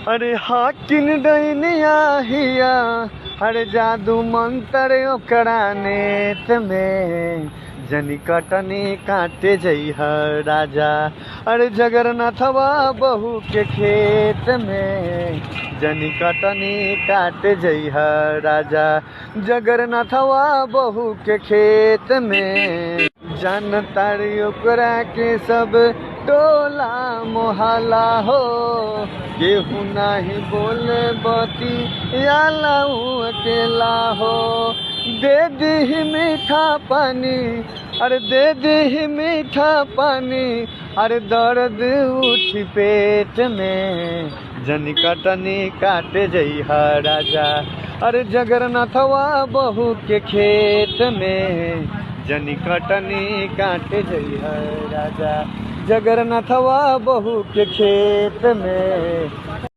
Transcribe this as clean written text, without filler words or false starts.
अरे हाकिन डैनिया हिया अरे जादू मंत्र ओकरा नेत में जनी कटनी काटे जइह राजा। अरे जगरनाथवा बहू के खेत में जनी कटनी काटे जइह राजा। जगरनाथवा बहू के खेत में जानतारी ओकरा के सब टोला मोहल्ला हो। केहू नाही बोले बती याला अकेला हो। दे दी मीठा पानी अरे दे दी मीठा पानी अरे दर्द उठी पेट में जनी कटनी काटे जइह राजा। अरे जगरनाथवा बहू के खेत में जनी कटनी काटे जइह राजा। जगरनाथवा बहू के खेत में